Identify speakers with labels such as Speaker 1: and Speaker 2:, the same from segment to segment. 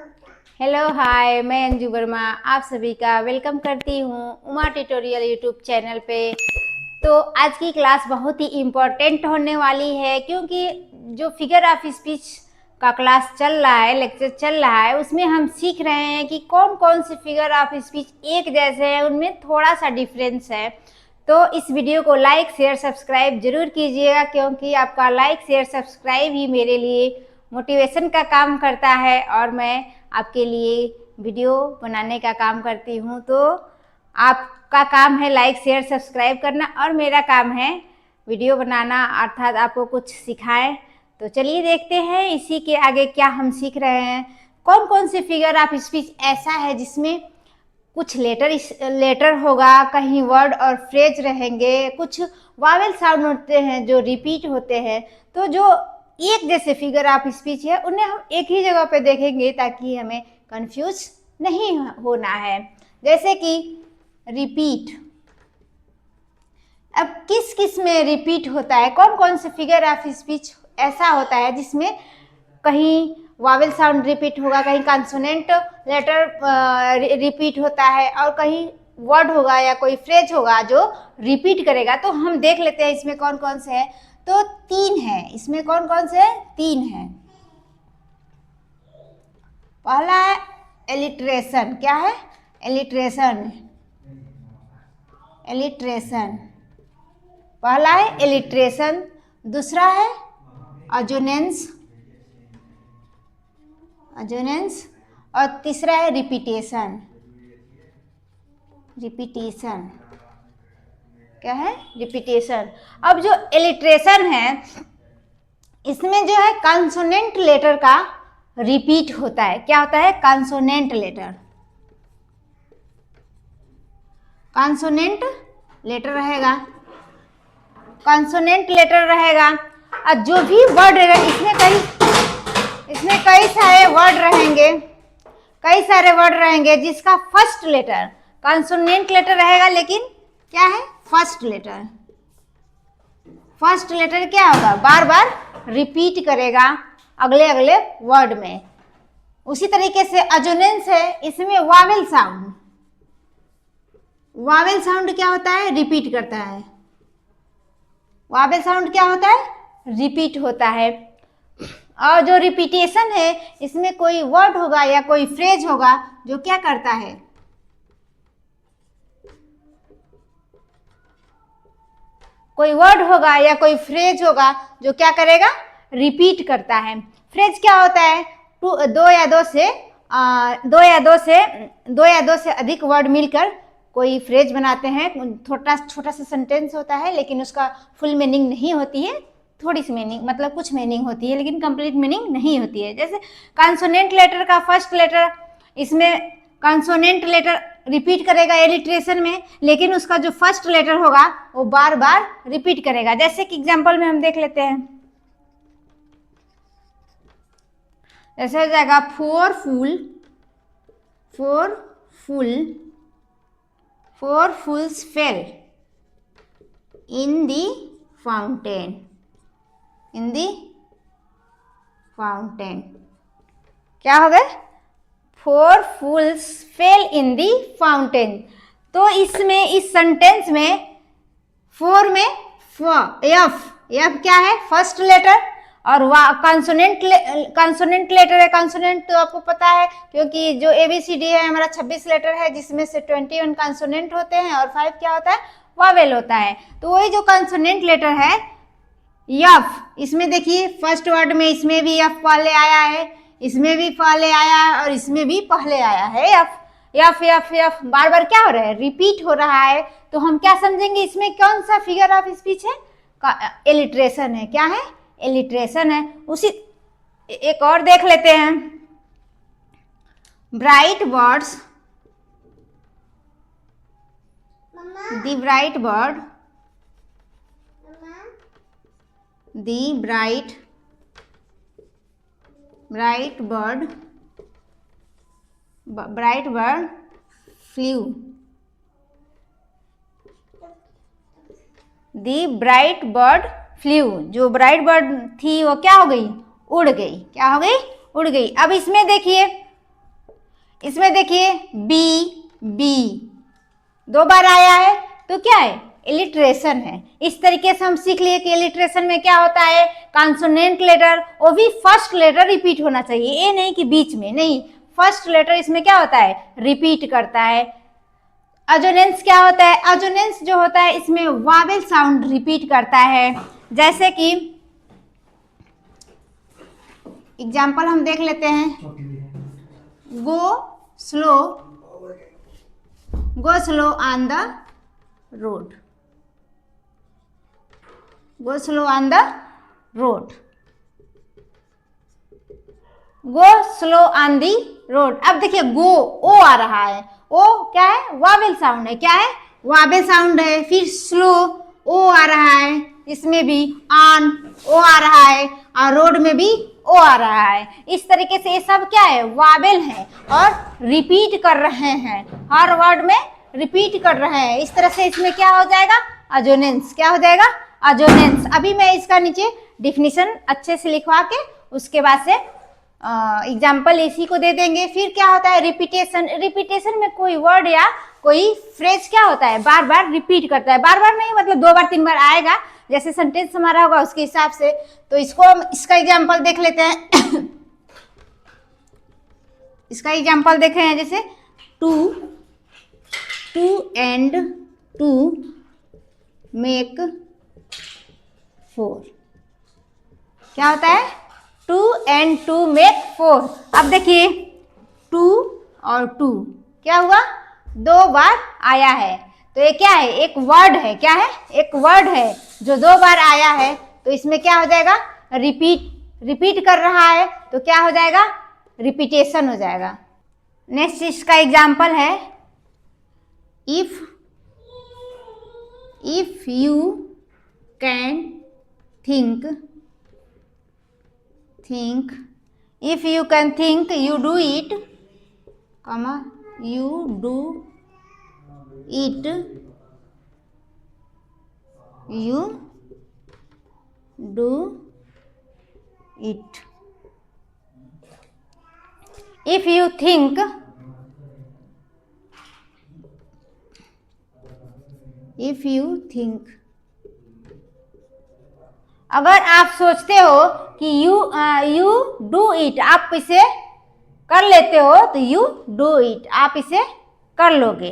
Speaker 1: Hello hi, मैं अंजू वर्मा आप सभी का वेलकम करती हूँ उमा ट्यूटोरियल यूट्यूब चैनल पे। तो आज की क्लास बहुत ही इम्पोर्टेंट होने वाली है, क्योंकि जो फिगर ऑफ स्पीच का क्लास चल रहा है, लेक्चर चल रहा है, उसमें हम सीख रहे हैं कि कौन कौन से फिगर ऑफ स्पीच एक जैसे हैं, उनमें थोड़ा सा डिफरेंस है। तो इस वीडियो को लाइक शेयर सब्सक्राइब जरूर कीजिएगा, क्योंकि आपका लाइक शेयर सब्सक्राइब ही मेरे लिए मोटिवेशन का काम करता है और मैं आपके लिए वीडियो बनाने का काम करती हूँ। तो आपका काम है लाइक शेयर सब्सक्राइब करना और मेरा काम है वीडियो बनाना, अर्थात आपको कुछ सिखाएं। तो चलिए देखते हैं इसी के आगे क्या हम सीख रहे हैं। कौन कौन से फिगर ऑफ स्पीच ऐसा है जिसमें कुछ लेटर होगा, कहीं वर्ड और फ्रेज रहेंगे, कुछ वावेल साउंड होते हैं जो रिपीट होते हैं। तो जो एक जैसे फिगर ऑफ स्पीच है उन्हें हम एक ही जगह पे देखेंगे ताकि हमें कंफ्यूज नहीं होना है। जैसे कि रिपीट, अब किस किस में रिपीट होता है, कौन कौन से फिगर ऑफ स्पीच ऐसा होता है जिसमें कहीं वावेल साउंड रिपीट होगा, कहीं कंसोनेंट लेटर रिपीट होता है और कहीं वर्ड होगा या कोई फ्रेज होगा जो रिपीट करेगा। तो हम देख लेते हैं इसमें कौन कौन से हैं। तो 3 है, इसमें कौन कौन से 3 है। पहला है एलिट्रेशन। क्या है? एलिट्रेशन। एलिट्रेशन पहला है एलिट्रेशन, दूसरा है अजोनेंस, अजोनेंस, और तीसरा है रिपीटेशन। रिपीटेशन क्या है? रिपीटेशन। अब जो एलिट्रेशन है इसमें जो है कंसोनेंट लेटर का रिपीट होता है। क्या होता है? Consonant letter. कंसोनेंट लेटर रहेगा, कंसोनेंट लेटर रहेगा। और जो भी वर्ड इसमें कई सारे वर्ड रहेंगे, कई सारे वर्ड रहेंगे जिसका फर्स्ट लेटर कंसोनेंट लेटर रहेगा, लेकिन क्या है? First letter. फर्स्ट लेटर क्या होगा? बार बार रिपीट करेगा अगले अगले वर्ड में। उसी तरीके से अजोनेंस है, इसमें वावेल साउंड, वावेल साउंड क्या होता है? रिपीट करता है। वावेल साउंड क्या होता है? रिपीट होता है। और जो रिपीटेशन है इसमें कोई वर्ड होगा या कोई फ्रेज होगा जो क्या करता है? कोई वर्ड होगा या कोई फ्रेज होगा जो क्या करेगा? रिपीट करता है। फ्रेज क्या होता है? दो या दो से अधिक वर्ड मिलकर कोई फ्रेज बनाते हैं। छोटा छोटा सा सेंटेंस होता है, लेकिन उसका फुल मीनिंग नहीं होती है, थोड़ी सी मीनिंग, मतलब कुछ मीनिंग होती है लेकिन कंप्लीट मीनिंग नहीं होती है। जैसे कंसोनेंट लेटर का फर्स्ट लेटर, इसमें कंसोनेंट लेटर रिपीट करेगा एलिट्रेशन में, लेकिन उसका जो फर्स्ट लेटर होगा वो बार बार रिपीट करेगा। जैसे कि एग्जांपल में हम देख लेते हैं, जैसे हो जाएगा four fool, four fool, four fools fell in the fountain, in the fountain. क्या हो गए? Four fools fell in the fountain. तो इसमें इस सेंटेंस में फोर में एफ, एफ क्या है? First letter. और कंसोनेंट लेटर है। कंसोनेंट तो आपको पता है, क्योंकि जो ABCD है हमारा 26 लेटर है, जिसमें से 21 कंसोनेंट होते हैं और 5 क्या होता है? वावेल होता है। तो वही जो कंसोनेंट लेटर है यफ, इसमें देखिए फर्स्ट वर्ड में इसमें भी यफ पहले आया है, इसमें भी पहले आया है और इसमें भी पहले आया है यफ। यफ यफ यफ बार बार क्या हो रहा है? रिपीट हो रहा है। तो हम क्या समझेंगे इसमें कौन सा फिगर ऑफ स्पीच है? एलिट्रेशन है। क्या है? एलिट्रेशन है। उसी एक और देख लेते हैं, bright words, the bright word, the bright bird, bright bird flew, the bright bird flew। जो ब्राइट बर्ड थी वो क्या हो गई? उड़ गई। क्या हो गई? उड़ गई। अब इसमें देखिए इसमें देखिए बी 2 बार आया है तो क्या है, इलिट्रेशन है। इस तरीके से हम सीख लिए कि इलिट्रेशन में क्या होता है, कॉन्सोनेंट लेटर, वो भी फर्स्ट लेटर रिपीट होना चाहिए, ये नहीं कि बीच में, नहीं, फर्स्ट लेटर इसमें क्या होता है, रिपीट करता है। अजोनेंस क्या होता है, अजोनेंस जो होता है इसमें वावेल साउंड रिपीट करता है। जैसे कि एग्जाम्पल हम देख लेते हैं, go slow on the road, go slow on the road, go slow on the road. अब देखिए गो, ओ आ रहा है, ओ क्या है, वावेल साउंड है, क्या है, वावेल साउंड है। फिर स्लो, ओ आ रहा है, इसमें भी ऑन, ओ आ रहा है, और रोड में भी ओ आ रहा है। इस तरीके से ये सब क्या है, वावेल है और रिपीट कर रहे हैं, हर वर्ड में रिपीट कर रहे हैं। इस तरह से इसमें क्या हो जाएगा, अजोनेंस, क्या हो जाएगा, अजोनेंस। अभी मैं इसका नीचे डिफिनीशन अच्छे से लिखवा के उसके बाद से एग्जाम्पल इसी को दे देंगे। फिर क्या होता है, रिपीटेशन। रिपीटेशन में कोई वर्ड या कोई फ्रेज क्या होता है, बार बार रिपीट करता है, बार बार नहीं मतलब 2 बार 3 बार आएगा, जैसे सेंटेंस हमारा होगा उसके हिसाब से। तो इसको हम इसका एग्जाम्पल देख लेते हैं। इसका एग्जाम्पल देख रहे हैं, जैसे टू एंड टू मेक 4, क्या होता है, 2 and 2 make 4। अब देखिए 2 और 2 क्या हुआ, 2 बार आया है, तो ये क्या है, एक वर्ड है, क्या है, एक वर्ड है जो 2 बार आया है, तो इसमें क्या हो जाएगा, रिपीट कर रहा है, तो क्या हो जाएगा, रिपीटेशन हो जाएगा। नेक्स्ट इसका एग्जाम्पल है, if you can think, if you can think, you do it, comma, you do it, you do it। if you think, if you think, अगर आप सोचते हो कि यू डू इट, आप इसे कर लेते हो, तो यू डू इट, आप इसे कर लोगे।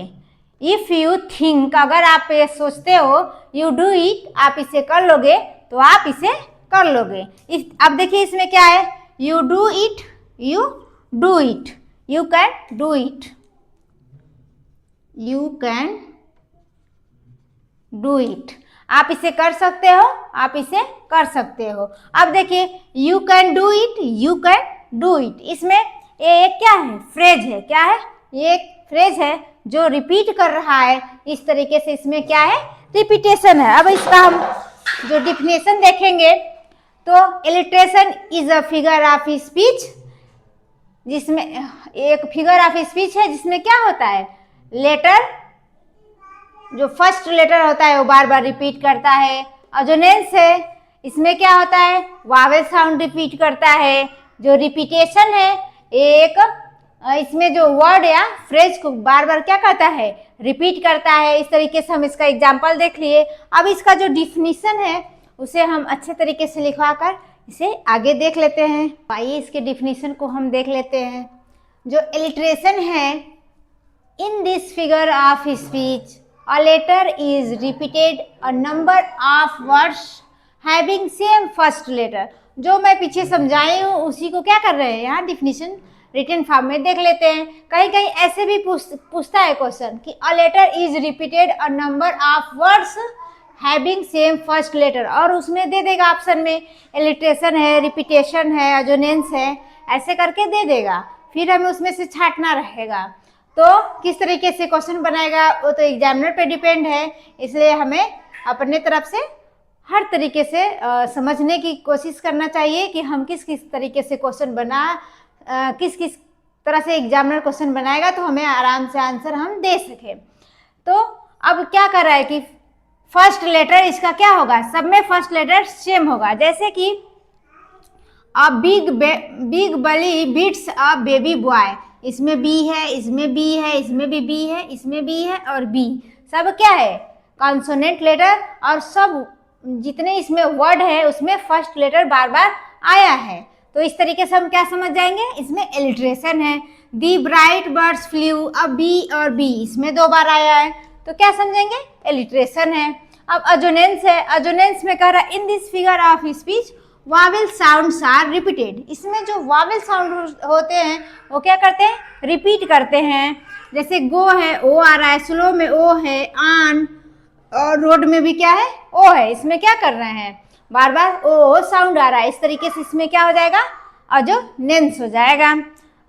Speaker 1: इफ यू थिंक, अगर आप ये सोचते हो, यू डू इट, आप इसे कर लोगे, तो आप इसे कर लोगे। अब देखिए इसमें क्या है, you do it, you do it, you can do it, you can do it, आप इसे कर सकते हो, आप इसे कर सकते हो। अब देखिए you can do it, you can do it, इसमें ये एक क्या है, फ्रेज है, क्या है, ये एक फ्रेज है जो रिपीट कर रहा है। इस तरीके से इसमें क्या है, रिपीटेशन है। अब इसका हम जो डिफिनेशन देखेंगे, तो alliteration is a figure of speech, जिसमें एक फिगर ऑफ स्पीच है जिसमें क्या होता है, लेटर, जो फर्स्ट लेटर होता है वो बार बार रिपीट करता है। अजोनेंस है, इसमें क्या होता है, वावेल साउंड रिपीट करता है। जो रिपीटेशन है, एक इसमें जो वर्ड या फ्रेज को बार बार क्या करता है, रिपीट करता है। इस तरीके से हम इसका एग्जाम्पल देख लिए। अब इसका जो डिफिनीशन है उसे हम अच्छे तरीके से लिखवा कर इसे आगे देख लेते हैं। आइए इसके डिफिनीशन को हम देख लेते हैं। जो इलिट्रेशन है, in this figure of speech a letter is repeated a number of words having same first letter। जो मैं पीछे समझाई हूँ उसी को क्या कर रहे हैं, यहाँ डिफिनीशन रिटन फॉर्म में देख लेते हैं। कहीं कहीं ऐसे भी पूछता है क्वेश्चन कि a letter is repeated a number of words having same first letter, और उसमें दे देगा ऑप्शन में इलिट्रेशन है, रिपीटेशन है, अजोनेंस है, ऐसे करके दे देगा। फिर हमें उसमें से छांटना रहेगा। तो किस तरीके से क्वेश्चन बनाएगा वो तो एग्जामिनर पे डिपेंड है, इसलिए हमें अपने तरफ से हर तरीके से समझने की कोशिश करना चाहिए कि हम किस किस तरीके से क्वेश्चन किस किस तरह से एग्जामिनर क्वेश्चन बनाएगा, तो हमें आराम से आंसर हम दे सकें। तो अब क्या कर रहा है कि फर्स्ट लेटर इसका क्या होगा, सब में फर्स्ट लेटर सेम होगा। जैसे कि a big bully beats a baby boy, इसमें बी है, इसमें बी है, इसमें भी बी है, इसमें बी है और बी, सब क्या है कॉन्सोनेंट लेटर, और सब जितने इसमें वर्ड है उसमें फर्स्ट लेटर बार बार आया है। तो इस तरीके से हम क्या समझ जाएंगे, इसमें एलिट्रेशन है। दी ब्राइट बर्ड्स फ्लू, अब बी और बी इसमें 2 बार आया है, तो क्या समझेंगे, एलिट्रेशन है। अब अजोनेंस है, अजोनेंस में कह रहा है in this figure of speech vowel sounds are repeated, इसमें जो वावेल साउंड होते हैं वो क्या करते हैं, रिपीट करते हैं। जैसे गो है, ओ आ रहा है, स्लो में ओ है, आन, और रोड में भी क्या है, ओ है, इसमें क्या कर रहे हैं, बार बार ओ साउंड आ रहा है। इस तरीके से इसमें क्या हो जाएगा, अजोनेंस हो जाएगा।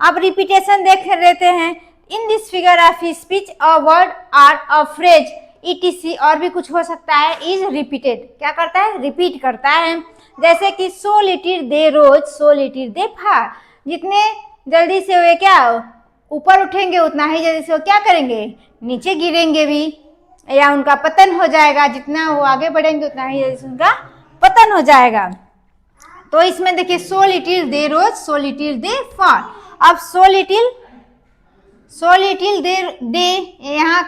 Speaker 1: अब रिपीटेशन देख लेते हैं। In this figure of speech a word or a phrase ETC, और भी कुछ हो सकता है, इज रिपीटेड, क्या करता है, रिपीट करता है। जैसे कि सो लिटिल दे रोज, सो लिटिल दे फार, जितने जल्दी से वे क्या ऊपर उठेंगे उतना ही जल्दी से वो क्या करेंगे, नीचे गिरेंगे भी, या उनका पतन हो जाएगा, जितना वो आगे बढ़ेंगे उतना ही जल्दी से उनका पतन हो जाएगा। तो इसमें देखिए सो लिटिल दे रोज, सो लिटिल दे फार। अब सो लिटिल दे यहाँ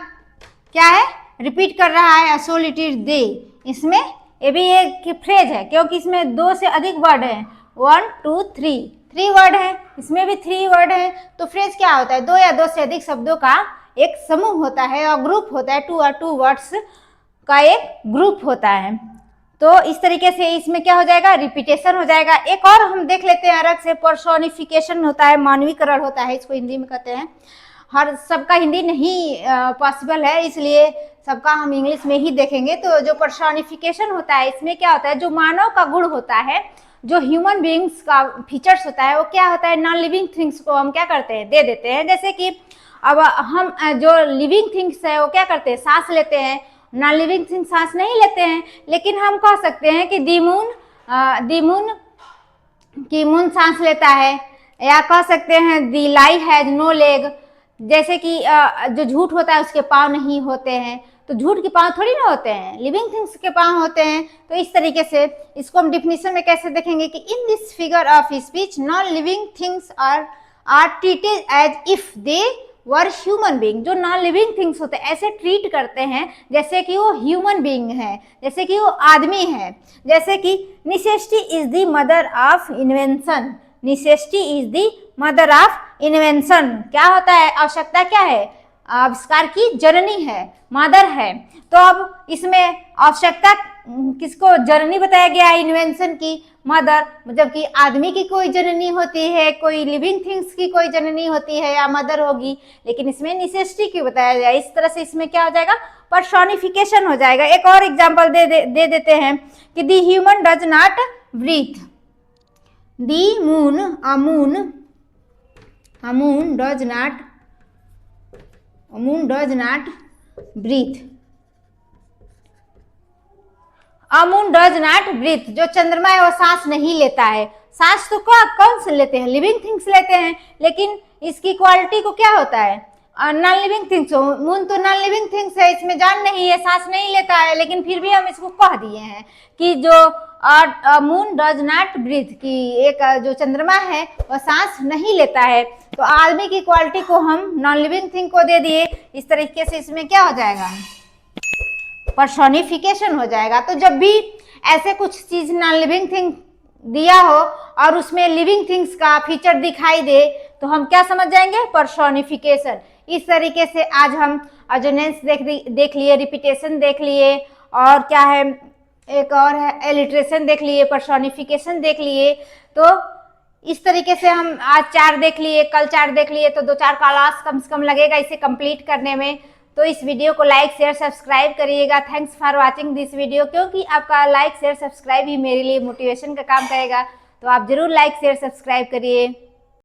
Speaker 1: क्या है, रिपीट कर रहा है, सो लिटिल दे, इसमें ये भी एक फ्रेज है क्योंकि इसमें 2 से अधिक वर्ड है, 1 2 3 वर्ड है, इसमें भी 3 वर्ड है। तो फ्रेज क्या होता है, 2 या 2 से अधिक शब्दों का एक समूह होता है और ग्रुप होता है, 2 और 2 वर्ड्स का एक ग्रुप होता है। तो इस तरीके से इसमें क्या हो जाएगा, रिपीटेशन हो जाएगा। एक और हम देख लेते हैं अलग से, पर्सोनिफिकेशन होता है, मानवीकरण होता है, इसको हिंदी में कहते हैं। हर सबका हिंदी नहीं पॉसिबल है, इसलिए सबका हम इंग्लिश में ही देखेंगे। तो जो पर्सोनिफिकेशन होता है, इसमें क्या होता है, जो मानव का गुण होता है, जो ह्यूमन बीइंग्स का फीचर्स होता है, वो क्या होता है, नॉन लिविंग थिंग्स को हम क्या करते हैं, दे देते हैं। जैसे कि अब हम जो लिविंग थिंग्स है वो क्या करते हैं, सांस लेते हैं, नॉन लिविंग थिंग्स सांस नहीं लेते हैं। लेकिन हम कह सकते हैं कि दी मून सांस लेता है, या कह सकते हैं दी लाई हैज नो लेग, जैसे कि जो झूठ होता है उसके पाँव नहीं होते हैं, तो झूठ के पाँव थोड़ी ना होते हैं, लिविंग थिंग्स के पाँव होते हैं। तो इस तरीके से इसको हम डिफिनीशन में कैसे देखेंगे कि in this figure of speech non living things are treated as if they were human being, जो नॉन लिविंग थिंग्स होते हैं ऐसे ट्रीट करते हैं जैसे कि वो ह्यूमन बीइंग है, जैसे कि वो आदमी है। जैसे कि necessity is the mother of invention, necessity is the mother of invention, क्या होता है, आवश्यकता क्या है, आविष्कार की जननी है, मदर है। तो अब इसमें आवश्यकता किसको जननी बताया गया है, इन्वेंशन की मदर, जबकि आदमी की कोई जननी होती है, कोई लिविंग थिंग्स की कोई जननी होती है या मदर होगी, लेकिन इसमें नेसेसिटी की बताया जाए। इस तरह से इसमें क्या हो जाएगा, पर्सोनिफिकेशन हो जाएगा। एक और एग्जांपल दे देते हैं कि the human does not breathe, the moon a moon does not breathe, a moon does not breathe, जो चंद्रमा है वो सांस नहीं लेता है। सांस तो कौन से लेते हैं, लिविंग थिंग्स लेते हैं, लेकिन इसकी क्वालिटी को क्या होता है, नॉन लिविंग थिंग्स। मून तो नॉन लिविंग थिंग्स है, इसमें जान नहीं है, सांस नहीं लेता है, लेकिन फिर भी हम इसको कह दिए हैं कि जो मून डज नॉट ब्रीथ, कि एक जो चंद्रमा है वह सांस नहीं लेता है। तो आदमी की क्वालिटी को हम नॉन लिविंग थिंग को दे दिए। इस तरीके से इसमें क्या हो जाएगा, पर्सोनिफिकेशन हो जाएगा। तो जब भी ऐसे कुछ चीज नॉन लिविंग थिंग दिया हो और उसमें लिविंग थिंग्स का फीचर दिखाई दे तो हम क्या समझ जाएंगे, पर्सोनिफिकेशन। इस तरीके से आज हम अजोनेंस देख लिए, रिपीटेशन देख लिए, और क्या है, एक और है एलिट्रेशन देख लिए, पर्सोनिफिकेशन देख लिए। तो इस तरीके से हम आज 4 देख लिए, कल 4 देख लिए, तो 2-4 क्लास कम से कम लगेगा इसे कंप्लीट करने में। तो इस वीडियो को लाइक शेयर सब्सक्राइब करिएगा। Thanks for watching this video, क्योंकि आपका लाइक शेयर सब्सक्राइब ही मेरे लिए मोटिवेशन का काम करेगा। तो आप जरूर लाइक शेयर सब्सक्राइब करिए।